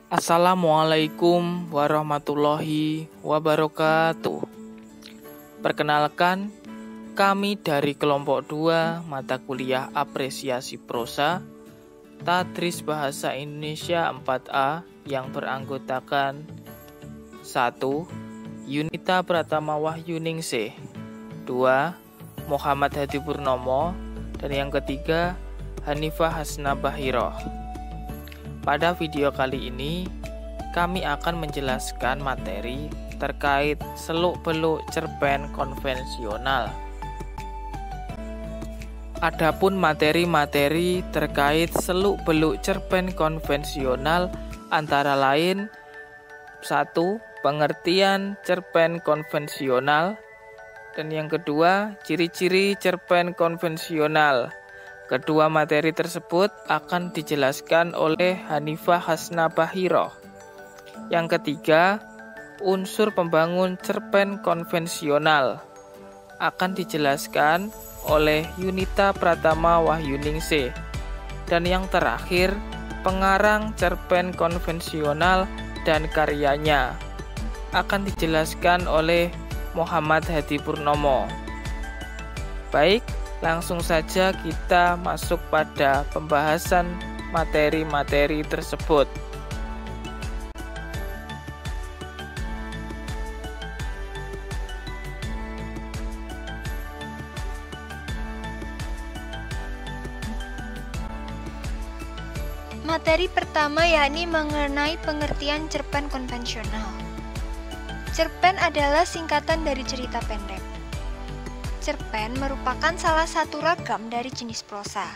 Assalamualaikum warahmatullahi wabarakatuh. Perkenalkan, kami dari kelompok 2 mata kuliah apresiasi prosa Tadris Bahasa Indonesia 4A yang beranggotakan 1. Yunita Pratama Wahyuningsih, 2. Muhammad Hadi Purnomo, dan yang ketiga Hanifah Hasna Bahiroh. Pada video kali ini, kami akan menjelaskan materi terkait seluk-beluk cerpen konvensional. Adapun materi-materi terkait seluk-beluk cerpen konvensional antara lain 1. Pengertian cerpen konvensional, dan yang kedua, ciri-ciri cerpen konvensional. Kedua materi tersebut akan dijelaskan oleh Hanifah Hasna Bahiroh. Yang ketiga, unsur pembangun cerpen konvensional akan dijelaskan oleh Yunita Pratama Wahyuningsih. Dan yang terakhir, pengarang cerpen konvensional dan karyanya akan dijelaskan oleh Muhammad Hadi Purnomo. Baik, langsung saja kita masuk pada pembahasan materi-materi tersebut. Materi pertama yakni mengenai pengertian cerpen konvensional. Cerpen adalah singkatan dari cerita pendek. Cerpen merupakan salah satu ragam dari jenis prosa.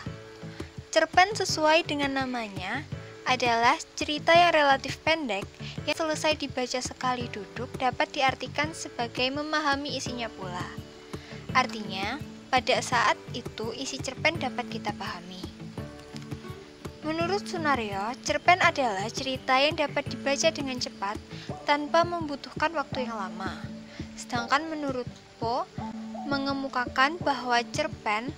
Cerpen sesuai dengan namanya adalah cerita yang relatif pendek yang selesai dibaca sekali duduk dapat diartikan sebagai memahami isinya pula. Artinya, pada saat itu isi cerpen dapat kita pahami. Menurut Sunario, cerpen adalah cerita yang dapat dibaca dengan cepat tanpa membutuhkan waktu yang lama. Sedangkan menurut Po, mengemukakan bahwa cerpen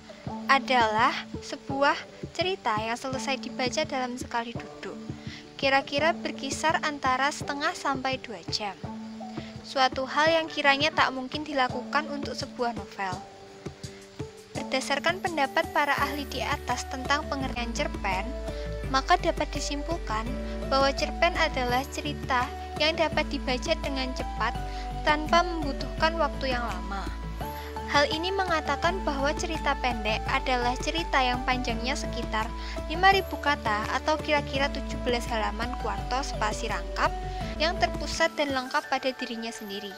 adalah sebuah cerita yang selesai dibaca dalam sekali duduk, kira-kira berkisar antara setengah sampai 2 jam. Suatu hal yang kiranya tak mungkin dilakukan untuk sebuah novel. Berdasarkan pendapat para ahli di atas tentang pengertian cerpen, maka dapat disimpulkan bahwa cerpen adalah cerita yang dapat dibaca dengan cepat tanpa membutuhkan waktu yang lama. Hal ini mengatakan bahwa cerita pendek adalah cerita yang panjangnya sekitar 5.000 kata atau kira-kira 17 halaman kuarto spasi rangkap yang terpusat dan lengkap pada dirinya sendiri.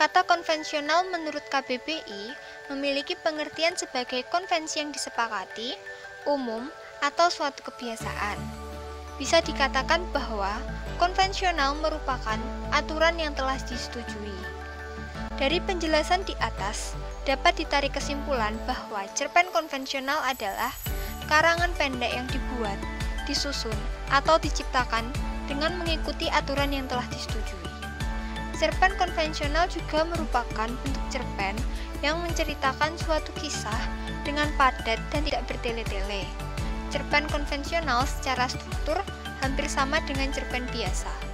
Kata konvensional menurut KBBI memiliki pengertian sebagai konvensi yang disepakati, umum, atau suatu kebiasaan. Bisa dikatakan bahwa konvensional merupakan aturan yang telah disetujui. Dari penjelasan di atas, dapat ditarik kesimpulan bahwa cerpen konvensional adalah karangan pendek yang dibuat, disusun, atau diciptakan dengan mengikuti aturan yang telah disetujui. Cerpen konvensional juga merupakan bentuk cerpen yang menceritakan suatu kisah dengan padat dan tidak bertele-tele. Cerpen konvensional secara struktur hampir sama dengan cerpen biasa.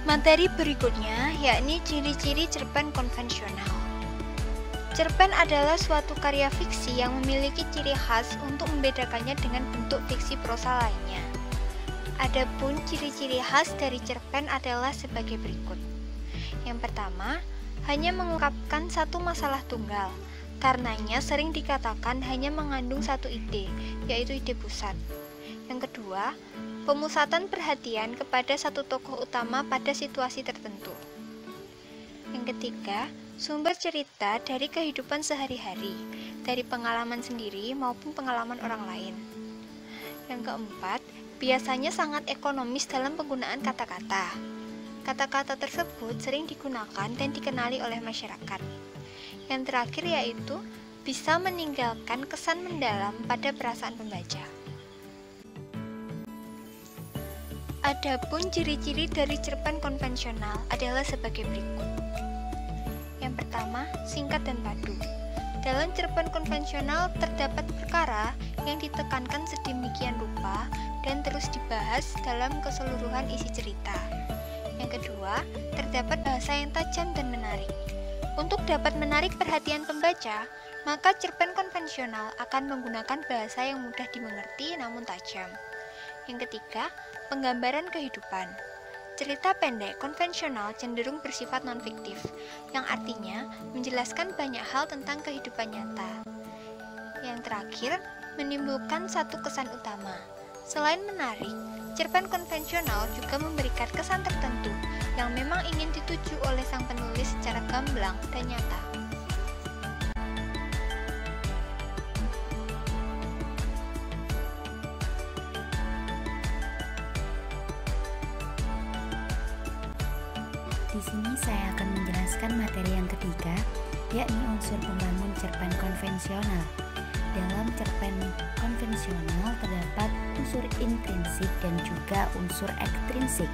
Materi berikutnya yakni ciri-ciri cerpen konvensional. Cerpen adalah suatu karya fiksi yang memiliki ciri khas untuk membedakannya dengan bentuk fiksi prosa lainnya. Adapun ciri-ciri khas dari cerpen adalah sebagai berikut. Yang pertama, hanya mengungkapkan satu masalah tunggal. Karenanya sering dikatakan hanya mengandung satu ide, yaitu ide pusat. Yang kedua, pemusatan perhatian kepada satu tokoh utama pada situasi tertentu. Yang ketiga, sumber cerita dari kehidupan sehari-hari, dari pengalaman sendiri maupun pengalaman orang lain. Yang keempat, biasanya sangat ekonomis dalam penggunaan kata-kata. Kata-kata tersebut sering digunakan dan dikenali oleh masyarakat. Yang terakhir yaitu bisa meninggalkan kesan mendalam pada perasaan pembaca. Adapun ciri-ciri dari cerpen konvensional adalah sebagai berikut. Yang pertama, singkat dan padu. Dalam cerpen konvensional terdapat perkara yang ditekankan sedemikian rupa dan terus dibahas dalam keseluruhan isi cerita. Yang kedua, terdapat bahasa yang tajam dan menarik. Untuk dapat menarik perhatian pembaca, maka cerpen konvensional akan menggunakan bahasa yang mudah dimengerti namun tajam. Yang ketiga, penggambaran kehidupan. Cerita pendek konvensional cenderung bersifat non-fiktif, yang artinya menjelaskan banyak hal tentang kehidupan nyata. Yang terakhir, menimbulkan satu kesan utama. Selain menarik, cerpen konvensional juga memberikan kesan tertentu yang memang ingin dituju oleh sang penulis secara gamblang dan nyata. Di sini saya akan menjelaskan materi yang ketiga, yakni unsur pembangun cerpen konvensional. Dalam cerpen konvensional terdapat unsur intrinsik dan juga unsur ekstrinsik.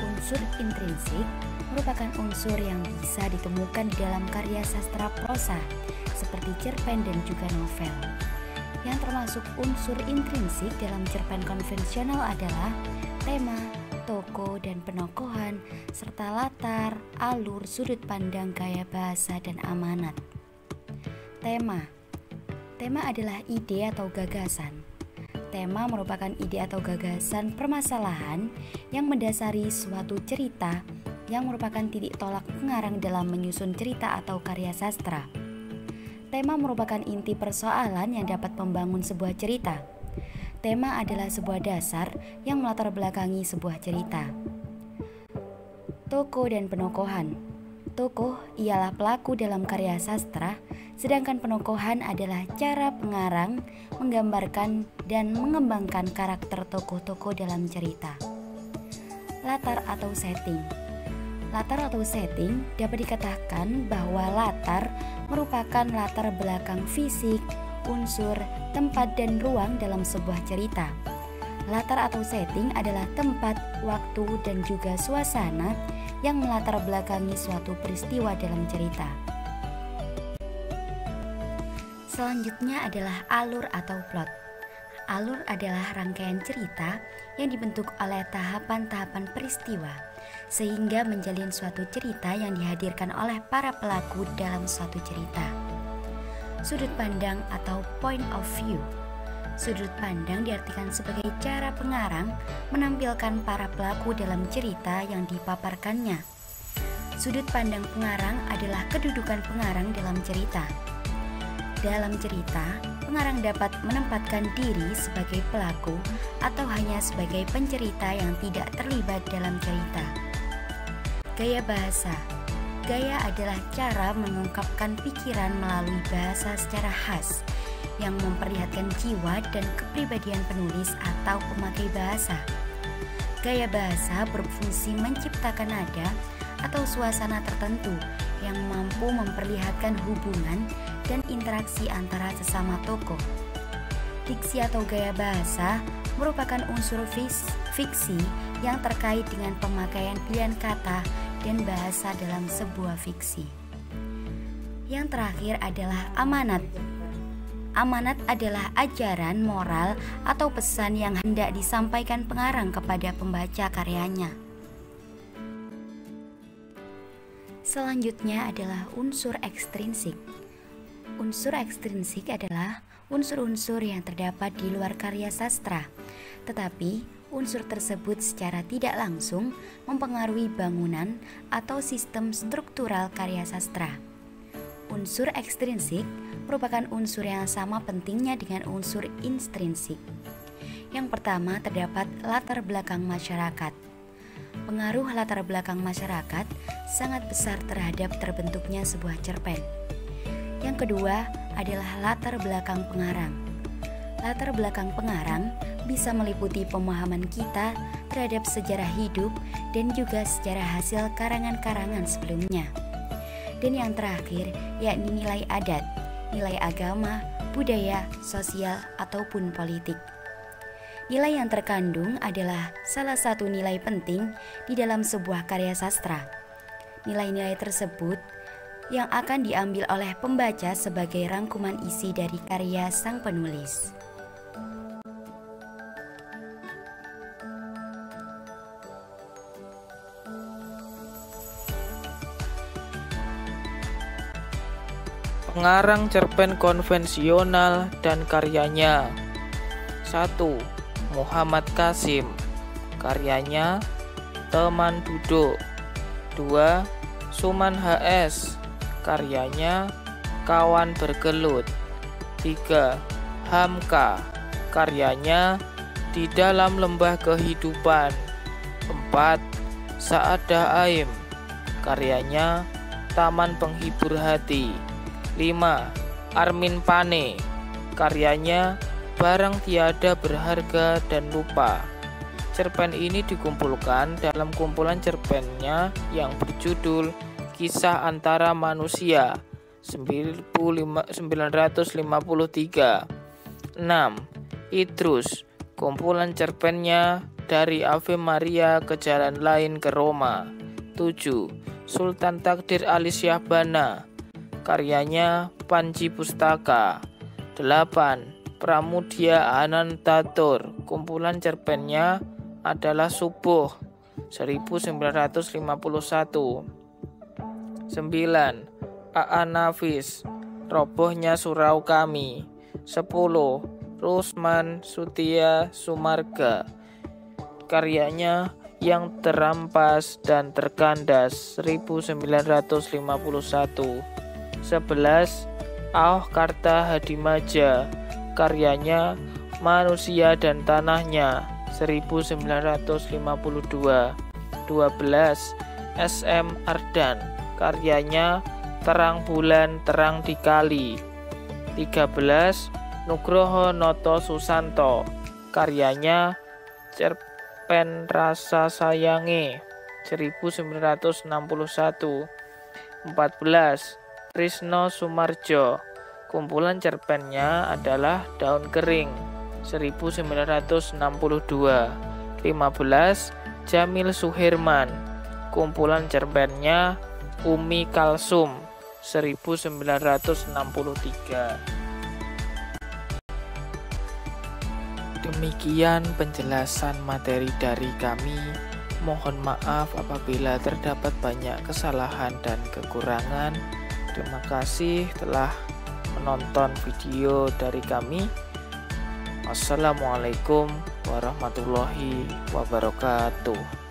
Unsur intrinsik merupakan unsur yang bisa ditemukan di dalam karya sastra prosa, seperti cerpen dan juga novel. Yang termasuk unsur intrinsik dalam cerpen konvensional adalah tema, tokoh dan penokohan, serta latar, alur, sudut pandang, gaya bahasa, dan amanat. Tema adalah ide atau gagasan. Tema merupakan ide atau gagasan permasalahan yang mendasari suatu cerita yang merupakan titik tolak pengarang dalam menyusun cerita atau karya sastra. Tema merupakan inti persoalan yang dapat membangun sebuah cerita. Tema adalah sebuah dasar yang melatar belakangi sebuah cerita. Tokoh dan penokohan. Tokoh ialah pelaku dalam karya sastra, sedangkan penokohan adalah cara pengarang menggambarkan dan mengembangkan karakter tokoh-tokoh dalam cerita. Latar atau setting. Latar atau setting dapat dikatakan bahwa latar merupakan latar belakang fisik, unsur, tempat, dan ruang dalam sebuah cerita. Latar atau setting adalah tempat, waktu, dan juga suasana yang melatar belakangi suatu peristiwa dalam cerita. Selanjutnya adalah alur atau plot. Alur adalah rangkaian cerita yang dibentuk oleh tahapan-tahapan peristiwa, sehingga menjalin suatu cerita yang dihadirkan oleh para pelaku dalam suatu cerita. Sudut pandang atau point of view. Sudut pandang diartikan sebagai cara pengarang menampilkan para pelaku dalam cerita yang dipaparkannya. Sudut pandang pengarang adalah kedudukan pengarang dalam cerita. Dalam cerita, pengarang dapat menempatkan diri sebagai pelaku atau hanya sebagai pencerita yang tidak terlibat dalam cerita. Gaya bahasa. Gaya adalah cara mengungkapkan pikiran melalui bahasa secara khas yang memperlihatkan jiwa dan kepribadian penulis atau pemakai bahasa. Gaya bahasa berfungsi menciptakan nada atau suasana tertentu yang mampu memperlihatkan hubungan dan interaksi antara sesama tokoh. Diksi atau gaya bahasa merupakan unsur fiksi yang terkait dengan pemakaian pilihan kata dan bahasa dalam sebuah fiksi. Yang terakhir adalah amanat. Amanat adalah ajaran moral atau pesan yang hendak disampaikan pengarang kepada pembaca karyanya. Selanjutnya adalah unsur ekstrinsik. Unsur ekstrinsik adalah unsur-unsur yang terdapat di luar karya sastra, tetapi unsur tersebut secara tidak langsung mempengaruhi bangunan atau sistem struktural karya sastra. Unsur ekstrinsik merupakan unsur yang sama pentingnya dengan unsur intrinsik. Yang pertama terdapat latar belakang masyarakat. Pengaruh latar belakang masyarakat sangat besar terhadap terbentuknya sebuah cerpen. Yang kedua adalah latar belakang pengarang. Latar belakang pengarang bisa meliputi pemahaman kita terhadap sejarah hidup dan juga sejarah hasil karangan-karangan sebelumnya. Dan yang terakhir yakni nilai adat, nilai agama, budaya, sosial, ataupun politik. Nilai yang terkandung adalah salah satu nilai penting di dalam sebuah karya sastra. Nilai-nilai tersebut yang akan diambil oleh pembaca sebagai rangkuman isi dari karya sang penulis. Pengarang cerpen konvensional dan karyanya. 1. Muhammad Qasim. Karyanya Teman Duduk. 2. Suman HS. Karyanya Kawan Bergelut. 3. Hamka. Karyanya Di Dalam Lembah Kehidupan. 4. Sa'adah Aim. Karyanya Taman Penghibur Hati. 5. Armin Pane. Karyanya Barang Tiada Berharga dan Lupa. Cerpen ini dikumpulkan dalam kumpulan cerpennya yang berjudul Kisah Antara Manusia 1953. 6. Idrus. Kumpulan cerpennya Dari Ave Maria ke Jalan Lain ke Roma. 7. Sultan Takdir Ali Syahbana. Karyanya Panji Pustaka. 8. Pramudia Anantatur. Kumpulan cerpennya adalah Subuh 1951. 9. A.A. Nafis. Robohnya Surau Kami. 10. Rusman Sutia Sumarga. Karyanya Yang Terampas dan Terkandas 1951. 11. Aoh Karta Hadimaja. Karyanya Manusia dan Tanahnya 1952. 12. S.M. Ardan. Karyanya Terang Bulan Terang di Kali. 13. Nugroho Noto Susanto. Karyanya Cerpen Rasa Sayange 1961. 14. Krisno Sumarjo. Kumpulan cerpennya adalah Daun Kering 1962. 15. Jamil Suherman. Kumpulan cerpennya Umi Kalsum 1963. Demikian penjelasan materi dari kami. Mohon maaf apabila terdapat banyak kesalahan dan kekurangan. Terima kasih telah menonton video dari kami. Wassalamualaikum warahmatullahi wabarakatuh.